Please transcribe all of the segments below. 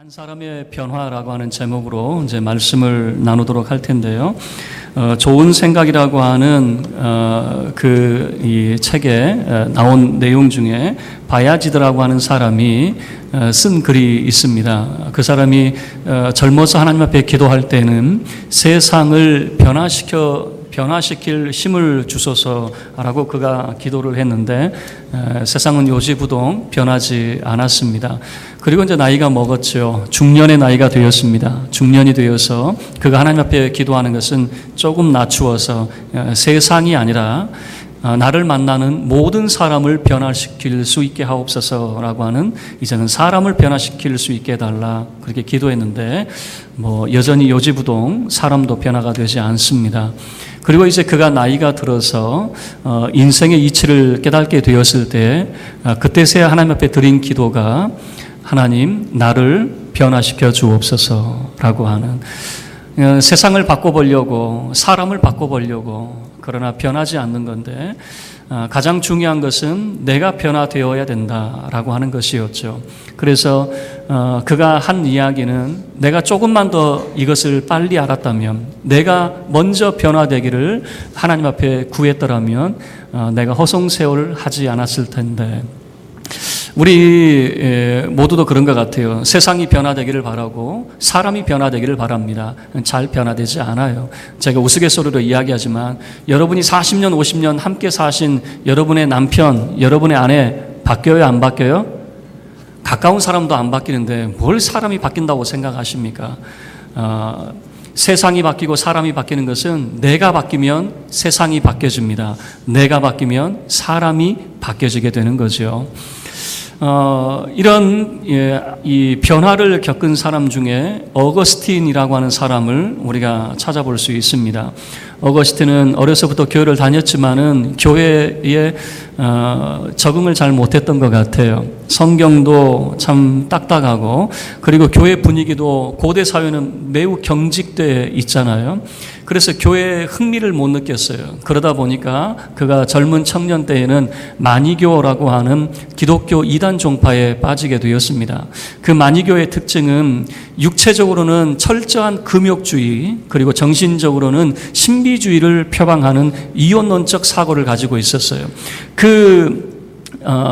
한 사람의 변화라고 하는 제목으로 이제 말씀을 나누도록 할 텐데요. 좋은 생각이라고 하는 이 책에 나온 내용 중에 바야지드라고 하는 사람이 쓴 글이 있습니다. 그 사람이 젊어서 하나님 앞에 기도할 때는 세상을 변화시킬 힘을 주소서라고 그가 기도를 했는데 세상은 요지부동 변하지 않았습니다. 그리고 이제 나이가 먹었죠. 중년의 나이가 되었습니다. 중년이 되어서 그가 하나님 앞에 기도하는 것은 조금 낮추어서 세상이 아니라 나를 만나는 모든 사람을 변화시킬 수 있게 하옵소서라고 하는, 이제는 사람을 변화시킬 수 있게 해달라, 그렇게 기도했는데 여전히 요지부동 사람도 변화가 되지 않습니다. 그리고 이제 그가 나이가 들어서 인생의 이치를 깨닫게 되었을 때 그때서야 하나님 앞에 드린 기도가 하나님 나를 변화시켜 주옵소서라고 하는, 세상을 바꿔보려고 사람을 바꿔보려고 그러나 변하지 않는 건데 가장 중요한 것은 내가 변화되어야 된다라고 하는 것이었죠. 그래서 그가 한 이야기는 내가 조금만 더 이것을 빨리 알았다면, 내가 먼저 변화되기를 하나님 앞에 구했더라면 내가 허송세월 하지 않았을 텐데, 우리 모두도 그런 것 같아요. 세상이 변화되기를 바라고 사람이 변화되기를 바랍니다. 잘 변화되지 않아요. 제가 우스갯소리로 이야기하지만 여러분이 40년, 50년 함께 사신 여러분의 남편, 여러분의 아내 바뀌어요, 안 바뀌어요? 가까운 사람도 안 바뀌는데 뭘 사람이 바뀐다고 생각하십니까? 세상이 바뀌고 사람이 바뀌는 것은 내가 바뀌면 세상이 바뀌어집니다. 내가 바뀌면 사람이 바뀌어지게 되는 거죠. 이런 이 변화를 겪은 사람 중에 어거스틴이라고 하는 사람을 우리가 찾아볼 수 있습니다. 어거스틴은 어려서부터 교회를 다녔지만은 교회에 적응을 잘 못했던 것 같아요. 성경도 참 딱딱하고, 그리고 교회 분위기도 고대 사회는 매우 경직돼 있잖아요. 그래서 교회에 흥미를 못 느꼈어요. 그러다 보니까 그가 젊은 청년 때에는 마니교라고 하는 기독교 이단 종파에 빠지게 되었습니다. 그 마니교의 특징은 육체적으로는 철저한 금욕주의, 그리고 정신적으로는 신비주의를 표방하는 이혼론적 사고를 가지고 있었어요.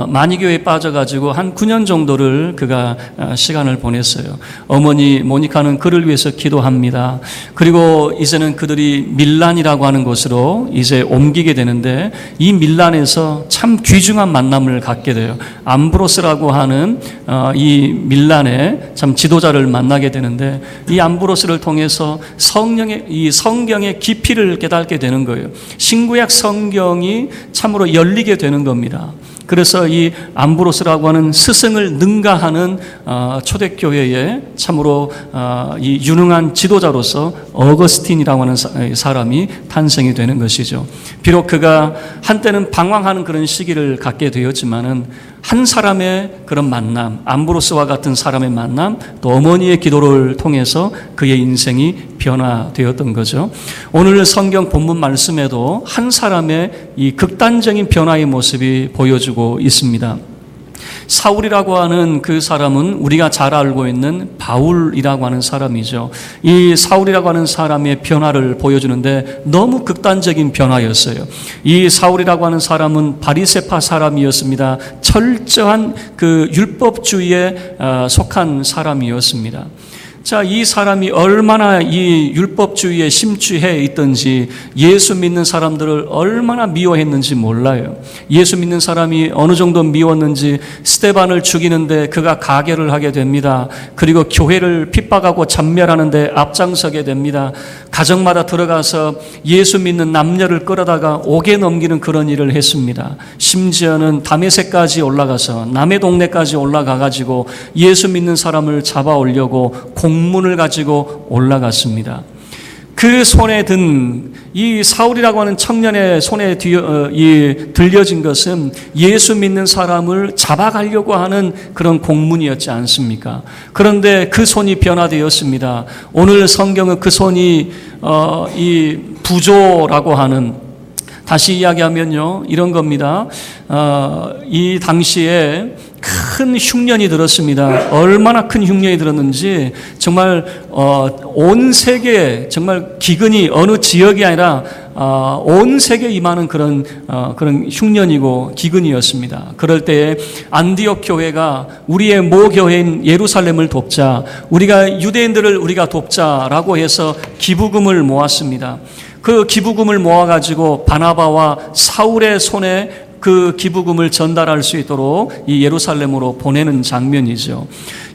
마니교에 빠져가지고 한 9년 정도를 그가 시간을 보냈어요. 어머니 모니카는 그를 위해서 기도합니다. 그리고 이제는 그들이 밀란이라고 하는 곳으로 이제 옮기게 되는데, 이 밀란에서 참 귀중한 만남을 갖게 돼요. 암브로스라고 하는 이 밀란의 참 지도자를 만나게 되는데, 이 암브로스를 통해서 이 성경의 깊이를 깨닫게 되는 거예요. 신구약 성경이 참으로 열리게 되는 겁니다. 그래서 이 암브로스라고 하는 스승을 능가하는 초대교회에 참으로 이 유능한 지도자로서 어거스틴이라고 하는 사람이 탄생이 되는 것이죠. 비록 그가 한때는 방황하는 그런 시기를 갖게 되었지만은 한 사람의 그런 만남, 암브로스와 같은 사람의 만남, 또 어머니의 기도를 통해서 그의 인생이 변화되었던 거죠. 오늘 성경 본문 말씀에도 한 사람의 이 극단적인 변화의 모습이 보여주고 있습니다. 사울이라고 하는 그 사람은 우리가 잘 알고 있는 바울이라고 하는 사람이죠. 이 사울이라고 하는 사람의 변화를 보여주는데 너무 극단적인 변화였어요. 이 사울이라고 하는 사람은 바리새파 사람이었습니다. 철저한 그 율법주의에 속한 사람이었습니다. 자, 이 사람이 얼마나 이 율법주의에 심취해 있던지, 예수 믿는 사람들을 얼마나 미워했는지 몰라요. 예수 믿는 사람이 어느 정도 미웠는지 스데반을 죽이는데 그가 가결을 하게 됩니다. 그리고 교회를 핍박하고 잔멸하는데 앞장서게 됩니다. 가정마다 들어가서 예수 믿는 남녀를 끌어다가 옥에 넘기는 그런 일을 했습니다. 심지어는 다메섹까지 올라가서 남의 동네까지 올라가가지고 예수 믿는 사람을 잡아오려고 공문을 가지고 올라갔습니다. 그 손에 든 이 사울이라고 하는 청년의 손에 들려진 것은 예수 믿는 사람을 잡아가려고 하는 그런 공문이었지 않습니까? 그런데 그 손이 변화되었습니다. 오늘 성경은 그 손이 이 부조라고 하는 다시 이야기하면요, 이런 겁니다. 이 당시에 큰 흉년이 들었습니다. 얼마나 큰 흉년이 들었는지 정말 온 세계에 정말 기근이 어느 지역이 아니라 온 세계에 임하는 그런 흉년이고 기근이었습니다. 그럴 때에 안디옥 교회가 우리의 모교회인 예루살렘을 돕자, 우리가 유대인들을 우리가 돕자라고 해서 기부금을 모았습니다. 그 기부금을 모아가지고 바나바와 사울의 손에 그 기부금을 전달할 수 있도록 이 예루살렘으로 보내는 장면이죠.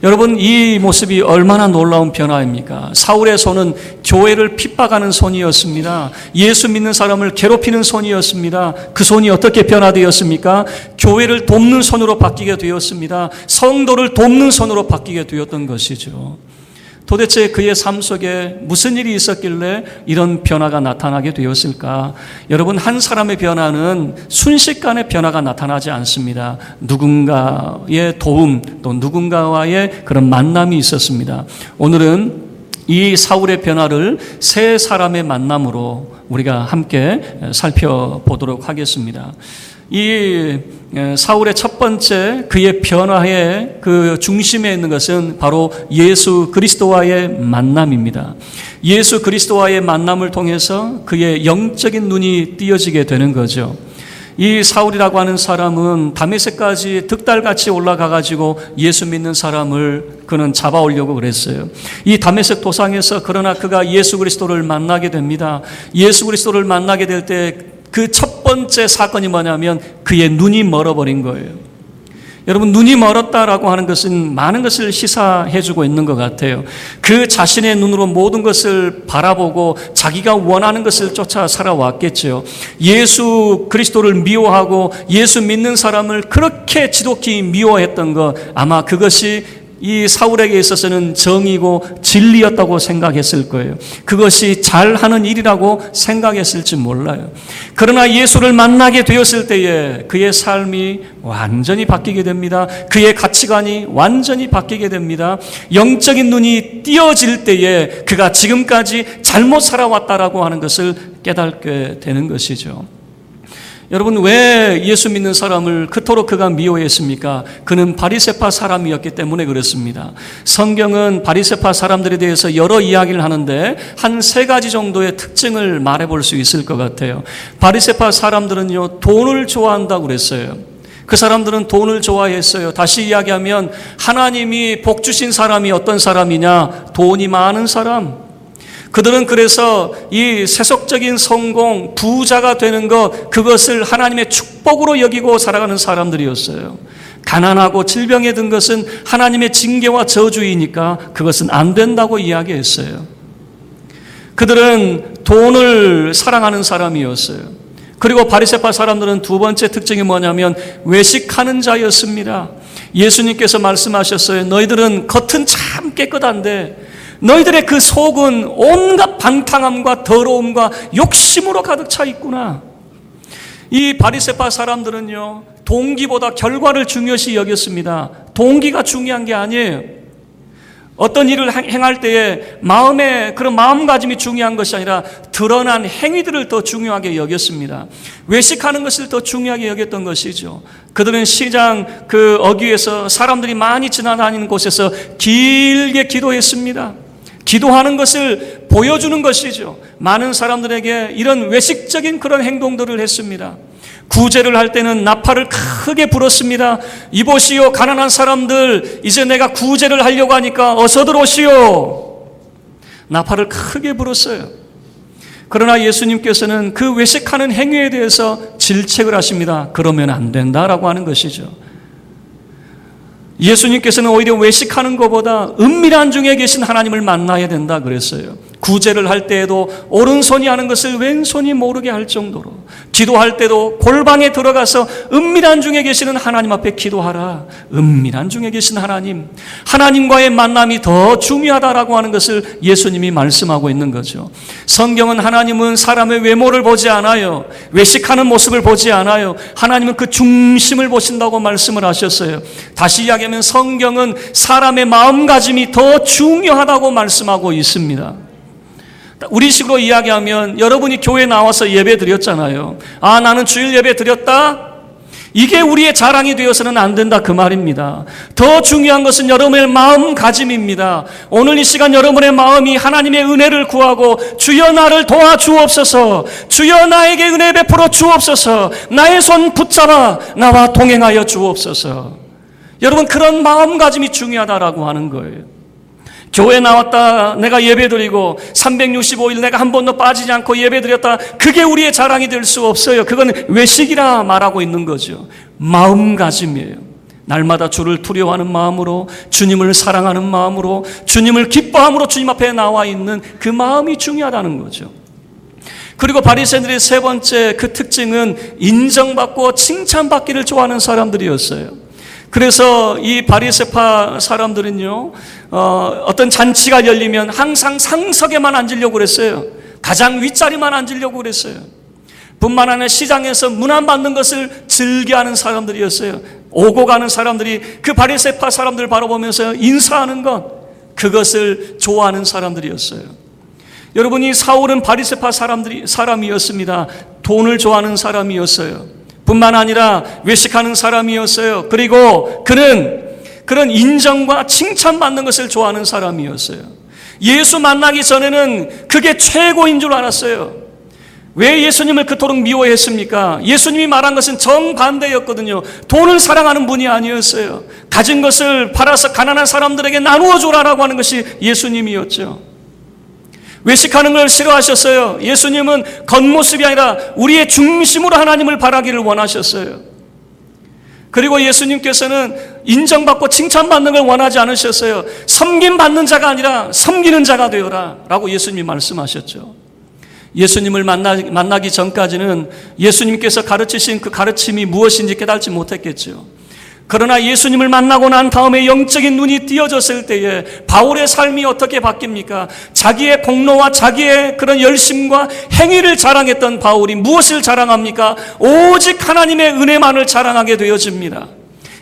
여러분, 이 모습이 얼마나 놀라운 변화입니까? 사울의 손은 교회를 핍박하는 손이었습니다. 예수 믿는 사람을 괴롭히는 손이었습니다. 그 손이 어떻게 변화되었습니까? 교회를 돕는 손으로 바뀌게 되었습니다. 성도를 돕는 손으로 바뀌게 되었던 것이죠. 도대체 그의 삶 속에 무슨 일이 있었길래 이런 변화가 나타나게 되었을까? 여러분, 한 사람의 변화는 순식간에 변화가 나타나지 않습니다. 누군가의 도움, 또 누군가와의 그런 만남이 있었습니다. 오늘은 이 사울의 변화를 세 사람의 만남으로 우리가 함께 살펴보도록 하겠습니다. 이 사울의 첫 번째 그의 변화의 그 중심에 있는 것은 바로 예수 그리스도와의 만남입니다. 예수 그리스도와의 만남을 통해서 그의 영적인 눈이 띄어지게 되는 거죠. 이 사울이라고 하는 사람은 다메섹까지 득달같이 올라가가지고 예수 믿는 사람을 그는 잡아오려고 그랬어요. 이 다메섹 도상에서 그러나 그가 예수 그리스도를 만나게 됩니다. 예수 그리스도를 만나게 될 때 그 첫 번째 사건이 뭐냐면 그의 눈이 멀어버린 거예요. 여러분, 눈이 멀었다라고 하는 것은 많은 것을 시사해주고 있는 것 같아요. 그 자신의 눈으로 모든 것을 바라보고 자기가 원하는 것을 쫓아 살아왔겠죠. 예수 그리스도를 미워하고 예수 믿는 사람을 그렇게 지독히 미워했던 것, 아마 그것이 이 사울에게 있어서는 정의고 진리였다고 생각했을 거예요. 그것이 잘하는 일이라고 생각했을지 몰라요. 그러나 예수를 만나게 되었을 때에 그의 삶이 완전히 바뀌게 됩니다. 그의 가치관이 완전히 바뀌게 됩니다. 영적인 눈이 띄어질 때에 그가 지금까지 잘못 살아왔다라고 하는 것을 깨닫게 되는 것이죠. 여러분, 왜 예수 믿는 사람을 그토록 그가 미워했습니까? 그는 바리새파 사람이었기 때문에 그렇습니다. 성경은 바리새파 사람들에 대해서 여러 이야기를 하는데 한 세 가지 정도의 특징을 말해볼 수 있을 것 같아요. 바리새파 사람들은요, 돈을 좋아한다고 그랬어요. 그 사람들은 돈을 좋아했어요. 다시 이야기하면 하나님이 복 주신 사람이 어떤 사람이냐? 돈이 많은 사람. 그들은 그래서 이 세속적인 성공, 부자가 되는 것, 그것을 하나님의 축복으로 여기고 살아가는 사람들이었어요. 가난하고 질병에 든 것은 하나님의 징계와 저주이니까 그것은 안 된다고 이야기했어요. 그들은 돈을 사랑하는 사람이었어요. 그리고 바리새파 사람들은 두 번째 특징이 뭐냐면 외식하는 자였습니다. 예수님께서 말씀하셨어요. 너희들은 겉은 참 깨끗한데 너희들의 그 속은 온갖 방탕함과 더러움과 욕심으로 가득 차 있구나. 이 바리새파 사람들은요, 동기보다 결과를 중요시 여겼습니다. 동기가 중요한 게 아니에요. 어떤 일을 행할 때에 마음의 그런 마음가짐이 중요한 것이 아니라 드러난 행위들을 더 중요하게 여겼습니다. 외식하는 것을 더 중요하게 여겼던 것이죠. 그들은 시장 그 어귀에서 사람들이 많이 지나다니는 곳에서 길게 기도했습니다. 기도하는 것을 보여주는 것이죠. 많은 사람들에게 이런 외식적인 그런 행동들을 했습니다. 구제를 할 때는 나팔을 크게 불었습니다. 이보시오, 가난한 사람들, 이제 내가 구제를 하려고 하니까 어서들 오시오. 나팔을 크게 불었어요. 그러나 예수님께서는 그 외식하는 행위에 대해서 질책을 하십니다. 그러면 안 된다라고 하는 것이죠. 예수님께서는 오히려 외식하는 것보다 은밀한 중에 계신 하나님을 만나야 된다 그랬어요. 구제를 할 때에도 오른손이 하는 것을 왼손이 모르게 할 정도로, 기도할 때도 골방에 들어가서 은밀한 중에 계시는 하나님 앞에 기도하라. 은밀한 중에 계신 하나님, 하나님과의 만남이 더 중요하다라고 하는 것을 예수님이 말씀하고 있는 거죠. 성경은 하나님은 사람의 외모를 보지 않아요. 외식하는 모습을 보지 않아요. 하나님은 그 중심을 보신다고 말씀을 하셨어요. 다시 이야기하면 성경은 사람의 마음가짐이 더 중요하다고 말씀하고 있습니다. 우리식으로 이야기하면 여러분이 교회 나와서 예배 드렸잖아요. 아, 나는 주일 예배 드렸다? 이게 우리의 자랑이 되어서는 안 된다, 그 말입니다. 더 중요한 것은 여러분의 마음가짐입니다. 오늘 이 시간 여러분의 마음이 하나님의 은혜를 구하고 주여 나를 도와주옵소서, 주여 나에게 은혜 베풀어 주옵소서, 나의 손 붙잡아 나와 동행하여 주옵소서. 여러분, 그런 마음가짐이 중요하다라고 하는 거예요. 교회 나왔다, 내가 예배드리고 365일 내가 한 번도 빠지지 않고 예배드렸다, 그게 우리의 자랑이 될 수 없어요. 그건 외식이라 말하고 있는 거죠. 마음가짐이에요. 날마다 주를 두려워하는 마음으로, 주님을 사랑하는 마음으로, 주님을 기뻐함으로 주님 앞에 나와 있는 그 마음이 중요하다는 거죠. 그리고 바리새인들의 세 번째 그 특징은 인정받고 칭찬받기를 좋아하는 사람들이었어요. 그래서 이 바리새파 사람들은요, 어떤 잔치가 열리면 항상 상석에만 앉으려고 그랬어요. 가장 윗자리만 앉으려고 그랬어요. 뿐만 아니라 시장에서 문안 받는 것을 즐겨하는 사람들이었어요. 오고 가는 사람들이 그 바리새파 사람들을 바라보면서 인사하는 것, 그것을 좋아하는 사람들이었어요. 여러분이 사울은 바리새파 사람이었습니다. 돈을 좋아하는 사람이었어요. 뿐만 아니라 외식하는 사람이었어요. 그리고 그런 인정과 칭찬받는 것을 좋아하는 사람이었어요. 예수 만나기 전에는 그게 최고인 줄 알았어요. 왜 예수님을 그토록 미워했습니까? 예수님이 말한 것은 정반대였거든요. 돈을 사랑하는 분이 아니었어요. 가진 것을 팔아서 가난한 사람들에게 나누어 주라라고 하는 것이 예수님이었죠. 외식하는 걸 싫어하셨어요. 예수님은 겉모습이 아니라 우리의 중심으로 하나님을 바라기를 원하셨어요. 그리고 예수님께서는 인정받고 칭찬받는 걸 원하지 않으셨어요. 섬김받는 자가 아니라 섬기는 자가 되어라 라고 예수님이 말씀하셨죠. 예수님을 만나기 전까지는 예수님께서 가르치신 그 가르침이 무엇인지 깨닫지 못했겠죠. 그러나 예수님을 만나고 난 다음에 영적인 눈이 띄어졌을 때에 바울의 삶이 어떻게 바뀝니까? 자기의 공로와 자기의 그런 열심과 행위를 자랑했던 바울이 무엇을 자랑합니까? 오직 하나님의 은혜만을 자랑하게 되어집니다.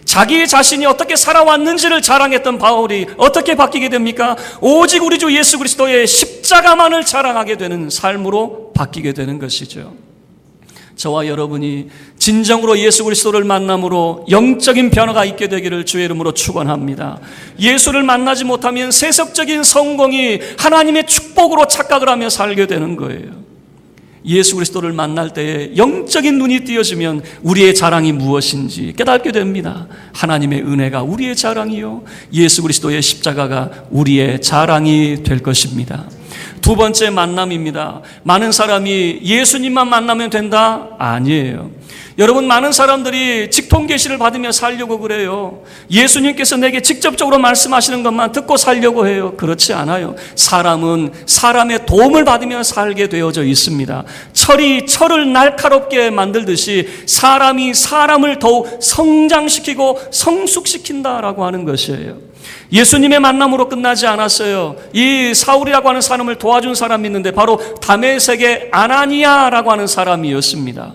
자기 자신이 어떻게 살아왔는지를 자랑했던 바울이 어떻게 바뀌게 됩니까? 오직 우리 주 예수 그리스도의 십자가만을 자랑하게 되는 삶으로 바뀌게 되는 것이죠. 저와 여러분이 진정으로 예수 그리스도를 만남으로 영적인 변화가 있게 되기를 주의 이름으로 축원합니다. 예수를 만나지 못하면 세속적인 성공이 하나님의 축복으로 착각을 하며 살게 되는 거예요. 예수 그리스도를 만날 때에 영적인 눈이 띄어지면 우리의 자랑이 무엇인지 깨닫게 됩니다. 하나님의 은혜가 우리의 자랑이요, 예수 그리스도의 십자가가 우리의 자랑이 될 것입니다. 두 번째 만남입니다. 많은 사람이 예수님만 만나면 된다? 아니에요. 여러분, 많은 사람들이 직통 계시를 받으며 살려고 그래요. 예수님께서 내게 직접적으로 말씀하시는 것만 듣고 살려고 해요. 그렇지 않아요. 사람은 사람의 도움을 받으며 살게 되어져 있습니다. 철이 철을 날카롭게 만들듯이 사람이 사람을 더욱 성장시키고 성숙시킨다라고 하는 것이에요. 예수님의 만남으로 끝나지 않았어요. 이 사울이라고 하는 사람을 도와준 사람이 있는데 바로 다메섹의 아나니아라고 하는 사람이었습니다.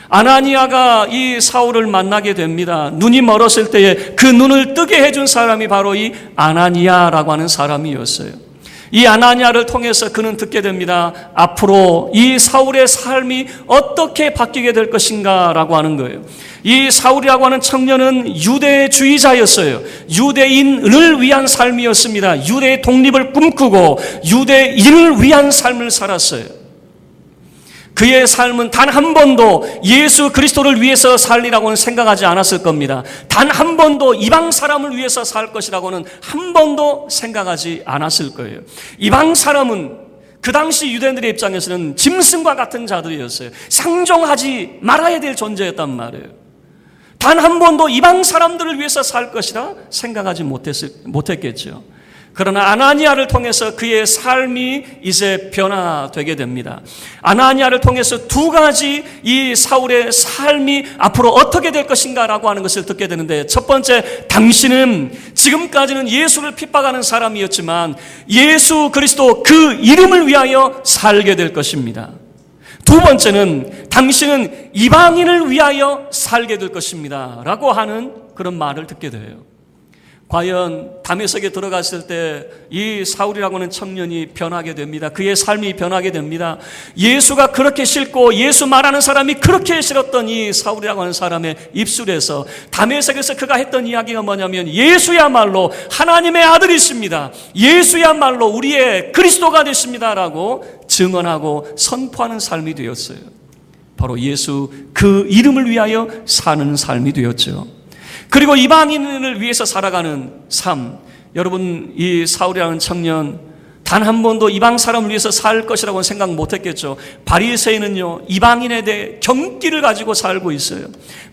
아나니아가 이 사울을 만나게 됩니다. 눈이 멀었을 때에 그 눈을 뜨게 해준 사람이 바로 이 아나니아라고 하는 사람이었어요. 이 아나니아를 통해서 그는 듣게 됩니다. 앞으로 이 사울의 삶이 어떻게 바뀌게 될 것인가 라고 하는 거예요. 이 사울이라고 하는 청년은 유대주의자였어요. 유대인을 위한 삶이었습니다. 유대의 독립을 꿈꾸고 유대인을 위한 삶을 살았어요. 그의 삶은 단 한 번도 예수 그리스도를 위해서 살리라고는 생각하지 않았을 겁니다. 단 한 번도 이방 사람을 위해서 살 것이라고는 한 번도 생각하지 않았을 거예요. 이방 사람은 그 당시 유대인들의 입장에서는 짐승과 같은 자들이었어요. 상종하지 말아야 될 존재였단 말이에요. 단 한 번도 이방 사람들을 위해서 살 것이라 생각하지 못했겠죠. 그러나 아나니아를 통해서 그의 삶이 이제 변화되게 됩니다. 아나니아를 통해서 두 가지 이 사울의 삶이 앞으로 어떻게 될 것인가라고 하는 것을 듣게 되는데, 첫 번째, 당신은 지금까지는 예수를 핍박하는 사람이었지만 예수 그리스도 그 이름을 위하여 살게 될 것입니다. 두 번째는, 당신은 이방인을 위하여 살게 될 것입니다 라고 하는 그런 말을 듣게 돼요. 과연 다메섹에 들어갔을 때 이 사울이라고 하는 청년이 변하게 됩니다. 그의 삶이 변하게 됩니다. 예수가 그렇게 싫고 예수 말하는 사람이 그렇게 싫었던 이 사울이라고 하는 사람의 입술에서 다메섹에서 그가 했던 이야기가 뭐냐면 예수야말로 하나님의 아들이십니다. 예수야말로 우리의 그리스도가 되십니다라고 증언하고 선포하는 삶이 되었어요. 바로 예수 그 이름을 위하여 사는 삶이 되었죠. 그리고 이방인을 위해서 살아가는 삶. 여러분, 이 사울이라는 청년 단 한 번도 이방 사람을 위해서 살 것이라고는 생각 못했겠죠. 바리새인은요, 이방인에 대해 경기를 가지고 살고 있어요.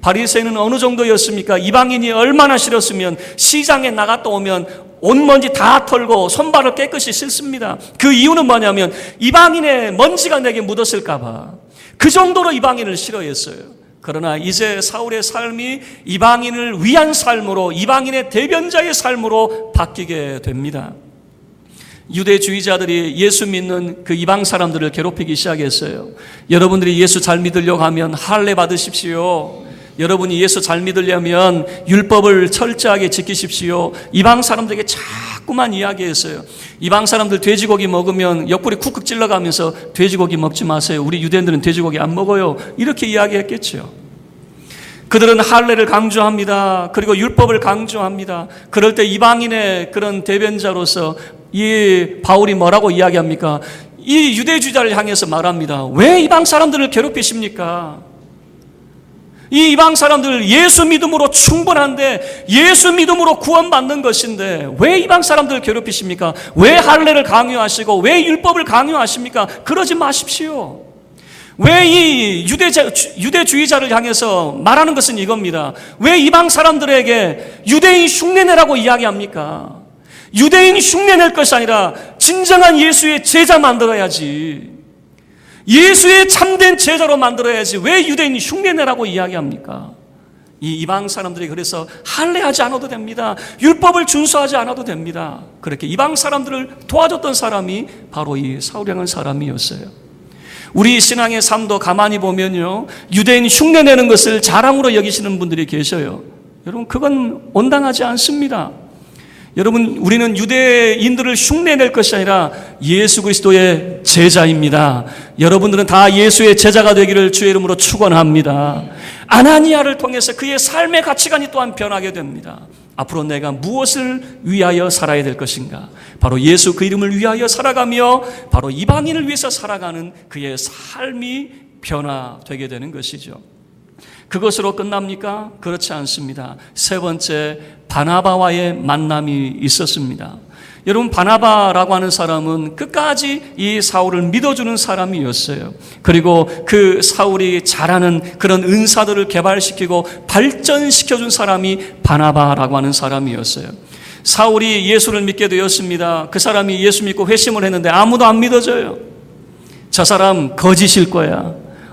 바리새인은 어느 정도였습니까? 이방인이 얼마나 싫었으면 시장에 나갔다 오면 온 먼지 다 털고 손발을 깨끗이 씻습니다. 그 이유는 뭐냐면 이방인의 먼지가 내게 묻었을까 봐. 그 정도로 이방인을 싫어했어요. 그러나 이제 사울의 삶이 이방인을 위한 삶으로, 이방인의 대변자의 삶으로 바뀌게 됩니다. 유대주의자들이 예수 믿는 그 이방 사람들을 괴롭히기 시작했어요. 여러분들이 예수 잘 믿으려고 하면 할례 받으십시오. 여러분이 예수 잘 믿으려면 율법을 철저하게 지키십시오. 이방 사람들에게 자꾸만 이야기했어요. 이방 사람들 돼지고기 먹으면 옆구리 쿡쿡 찔러가면서 돼지고기 먹지 마세요. 우리 유대인들은 돼지고기 안 먹어요. 이렇게 이야기했겠죠. 그들은 할례를 강조합니다. 그리고 율법을 강조합니다. 그럴 때 이방인의 그런 대변자로서 이 바울이 뭐라고 이야기합니까? 이 유대주의자를 향해서 말합니다. 왜 이방 사람들을 괴롭히십니까? 이 이방 사람들 예수 믿음으로 충분한데, 예수 믿음으로 구원받는 것인데 왜 이방 사람들을 괴롭히십니까? 왜 할례를 강요하시고 왜 율법을 강요하십니까? 그러지 마십시오. 왜 이 유대주의자를 향해서 말하는 것은 이겁니다. 왜 이방 사람들에게 유대인 흉내내라고 이야기합니까? 유대인 흉내낼 것이 아니라 진정한 예수의 제자 만들어야지. 예수의 참된 제자로 만들어야지. 왜 유대인 흉내내라고 이야기합니까? 이 이방 사람들이 그래서 할례하지 않아도 됩니다. 율법을 준수하지 않아도 됩니다. 그렇게 이방 사람들을 도와줬던 사람이 바로 이 사울이라는 사람이었어요. 우리 신앙의 삶도 가만히 보면요, 유대인 흉내내는 것을 자랑으로 여기시는 분들이 계셔요. 여러분, 그건 온당하지 않습니다. 여러분, 우리는 유대인들을 흉내낼 것이 아니라 예수 그리스도의 제자입니다. 여러분들은 다 예수의 제자가 되기를 주의 이름으로 축원합니다. 아나니아를 통해서 그의 삶의 가치관이 또한 변하게 됩니다. 앞으로 내가 무엇을 위하여 살아야 될 것인가? 바로 예수 그 이름을 위하여 살아가며 바로 이방인을 위해서 살아가는 그의 삶이 변화되게 되는 것이죠. 그것으로 끝납니까? 그렇지 않습니다. 세 번째, 바나바와의 만남이 있었습니다. 여러분, 바나바라고 하는 사람은 끝까지 이 사울을 믿어주는 사람이었어요. 그리고 그 사울이 잘하는 그런 은사들을 개발시키고 발전시켜준 사람이 바나바라고 하는 사람이었어요. 사울이 예수를 믿게 되었습니다. 그 사람이 예수 믿고 회심을 했는데 아무도 안 믿어줘요. 저 사람 거짓일 거야.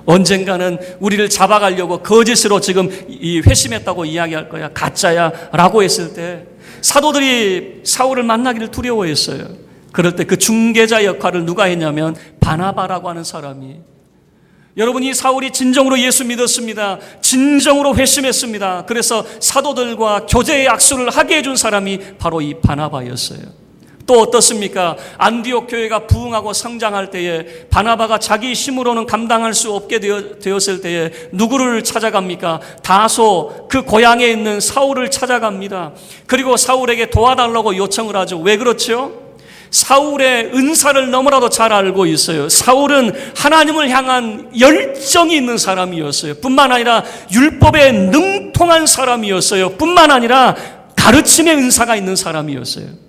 언젠가는 우리를 잡아가려고 거짓으로 지금 이 회심했다고 이야기할 거야. 가짜야 라고 했을 때 사도들이 사울을 만나기를 두려워했어요. 그럴 때 그 중개자 역할을 누가 했냐면 바나바라고 하는 사람이. 여러분, 이 사울이 진정으로 예수 믿었습니다. 진정으로 회심했습니다. 그래서 사도들과 교제의 악수를 하게 해준 사람이 바로 이 바나바였어요. 또 어떻습니까? 안디옥 교회가 부흥하고 성장할 때에 바나바가 자기 힘으로는 감당할 수 없게 되었을 때에 누구를 찾아갑니까? 다소 그 고향에 있는 사울을 찾아갑니다. 그리고 사울에게 도와달라고 요청을 하죠. 왜 그렇죠? 사울의 은사를 너무나도 잘 알고 있어요. 사울은 하나님을 향한 열정이 있는 사람이었어요. 뿐만 아니라 율법에 능통한 사람이었어요. 뿐만 아니라 가르침의 은사가 있는 사람이었어요.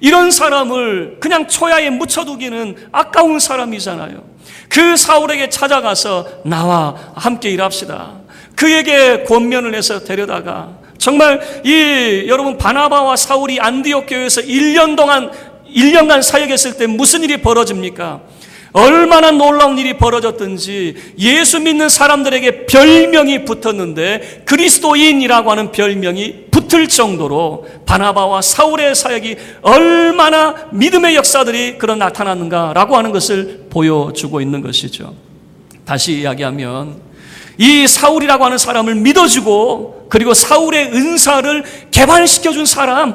이런 사람을 그냥 초야에 묻혀두기는 아까운 사람이잖아요. 그 사울에게 찾아가서 나와 함께 일합시다. 그에게 권면을 해서 데려다가 정말 여러분, 바나바와 사울이 안디옥 교회에서 1년간 사역했을 때 무슨 일이 벌어집니까? 얼마나 놀라운 일이 벌어졌든지 예수 믿는 사람들에게 별명이 붙었는데 그리스도인이라고 하는 별명이 붙을 정도로 바나바와 사울의 사역이 얼마나 믿음의 역사들이 그런 나타났는가라고 하는 것을 보여주고 있는 것이죠. 다시 이야기하면 이 사울이라고 하는 사람을 믿어주고 그리고 사울의 은사를 개발시켜준 사람,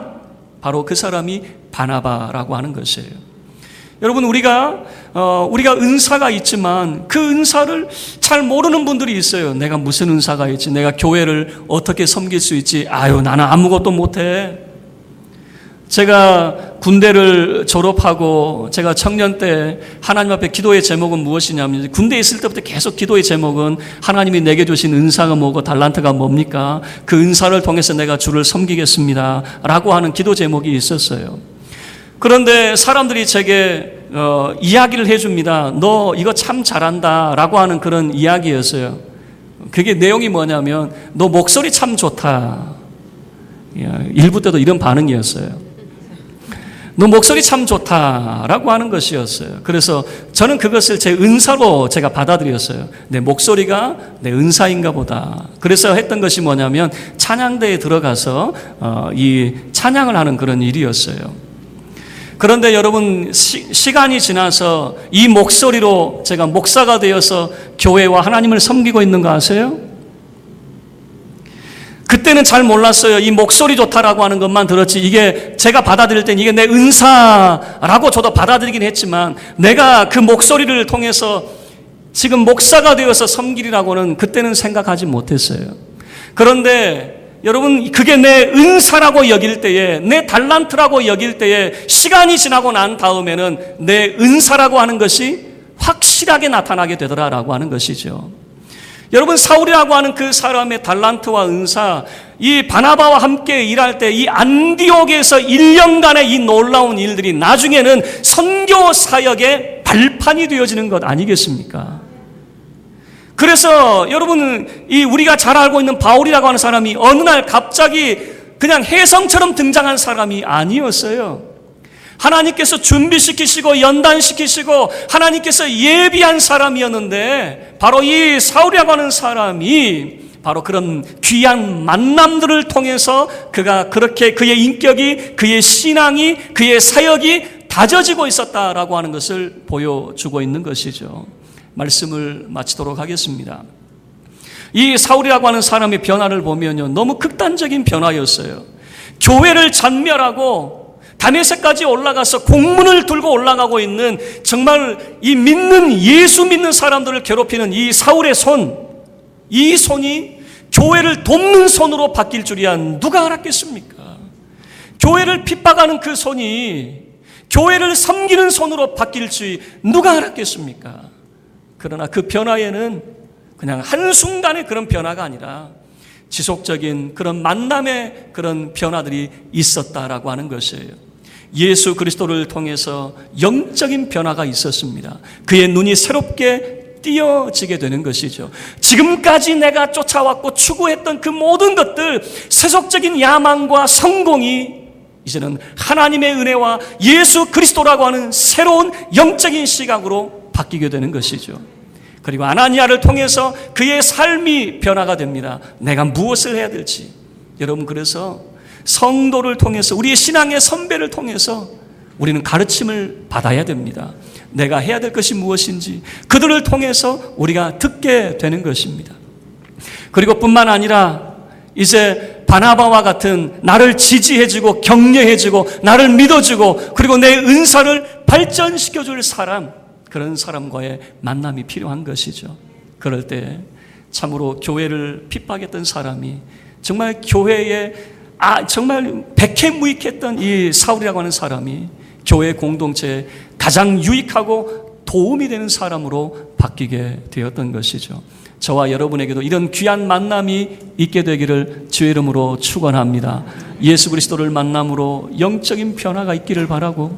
바로 그 사람이 바나바라고 하는 것이에요. 여러분, 우리가 은사가 있지만 그 은사를 잘 모르는 분들이 있어요. 내가 무슨 은사가 있지? 내가 교회를 어떻게 섬길 수 있지? 아유, 나는 아무것도 못해. 제가 군대를 졸업하고 제가 청년 때 하나님 앞에 기도의 제목은 무엇이냐면, 군대에 있을 때부터 계속 기도의 제목은 하나님이 내게 주신 은사가 뭐고 달란트가 뭡니까? 그 은사를 통해서 내가 주를 섬기겠습니다 라고 하는 기도 제목이 있었어요. 그런데 사람들이 제게 이야기를 해줍니다. 너 이거 참 잘한다 라고 하는 그런 이야기였어요. 그게 내용이 뭐냐면, 너 목소리 참 좋다. 일부 때도 이런 반응이었어요. 너 목소리 참 좋다라고 하는 것이었어요. 그래서 저는 그것을 제 은사로 제가 받아들였어요. 내 목소리가 내 은사인가 보다. 그래서 했던 것이 뭐냐면 찬양대에 들어가서 이 찬양을 하는 그런 일이었어요. 그런데 여러분, 시간이 지나서 이 목소리로 제가 목사가 되어서 교회와 하나님을 섬기고 있는 거 아세요? 그때는 잘 몰랐어요. 이 목소리 좋다라고 하는 것만 들었지, 이게 제가 받아들일 땐 이게 내 은사라고 저도 받아들이긴 했지만, 내가 그 목소리를 통해서 지금 목사가 되어서 섬기리라고는 그때는 생각하지 못했어요. 그런데 여러분, 그게 내 은사라고 여길 때에, 내 달란트라고 여길 때에, 시간이 지나고 난 다음에는 내 은사라고 하는 것이 확실하게 나타나게 되더라라고 하는 것이죠. 여러분, 사울이라고 하는 그 사람의 달란트와 은사, 이 바나바와 함께 일할 때 이 안디옥에서 1년간의 이 놀라운 일들이 나중에는 선교 사역의 발판이 되어지는 것 아니겠습니까? 그래서 여러분, 이 우리가 잘 알고 있는 바울이라고 하는 사람이 어느 날 갑자기 그냥 혜성처럼 등장한 사람이 아니었어요. 하나님께서 준비시키시고 연단시키시고 하나님께서 예비한 사람이었는데, 바로 이 사울이라고 하는 사람이 바로 그런 귀한 만남들을 통해서 그가 그렇게 그의 인격이, 그의 신앙이, 그의 사역이 다져지고 있었다라고 하는 것을 보여주고 있는 것이죠. 말씀을 마치도록 하겠습니다. 이 사울이라고 하는 사람의 변화를 보면요, 너무 극단적인 변화였어요. 교회를 전멸하고 다메섹까지 올라가서 공문을 들고 올라가고 있는, 정말 이 예수 믿는 사람들을 괴롭히는 이 사울의 손, 이 손이 교회를 돕는 손으로 바뀔 줄이야 누가 알았겠습니까? 교회를 핍박하는 그 손이 교회를 섬기는 손으로 바뀔 줄 누가 알았겠습니까? 그러나 그 변화에는 그냥 한순간의 그런 변화가 아니라 지속적인 그런 만남의 그런 변화들이 있었다라고 하는 것이에요. 예수 그리스도를 통해서 영적인 변화가 있었습니다. 그의 눈이 새롭게 띄어지게 되는 것이죠. 지금까지 내가 쫓아왔고 추구했던 그 모든 것들, 세속적인 야망과 성공이 이제는 하나님의 은혜와 예수 그리스도라고 하는 새로운 영적인 시각으로 바뀌게 되는 것이죠. 그리고 아나니아를 통해서 그의 삶이 변화가 됩니다. 내가 무엇을 해야 될지. 여러분, 그래서 성도를 통해서, 우리의 신앙의 선배를 통해서 우리는 가르침을 받아야 됩니다. 내가 해야 될 것이 무엇인지 그들을 통해서 우리가 듣게 되는 것입니다. 그리고 뿐만 아니라 이제 바나바와 같은 나를 지지해주고 격려해주고 나를 믿어주고 그리고 내 은사를 발전시켜줄 사람, 그런 사람과의 만남이 필요한 것이죠. 그럴 때 참으로 교회를 핍박했던 사람이 정말 교회에 정말 백해무익했던 이 사울이라고 하는 사람이 교회 공동체에 가장 유익하고 도움이 되는 사람으로 바뀌게 되었던 것이죠. 저와 여러분에게도 이런 귀한 만남이 있게 되기를 주의 이름으로 축원합니다. 예수 그리스도를 만남으로 영적인 변화가 있기를 바라고,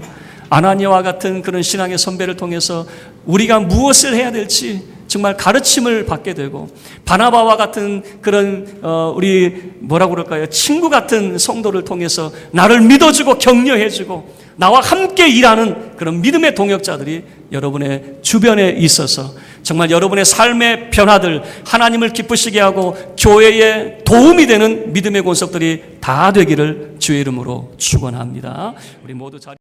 아나니아와 같은 그런 신앙의 선배를 통해서 우리가 무엇을 해야 될지 정말 가르침을 받게 되고, 바나바와 같은 그런 우리 뭐라고 그럴까요? 친구 같은 성도를 통해서 나를 믿어주고 격려해주고 나와 함께 일하는 그런 믿음의 동역자들이 여러분의 주변에 있어서 정말 여러분의 삶의 변화들, 하나님을 기쁘시게 하고 교회에 도움이 되는 믿음의 권속들이 다 되기를 주의 이름으로 축원합니다. 우리 모두 자리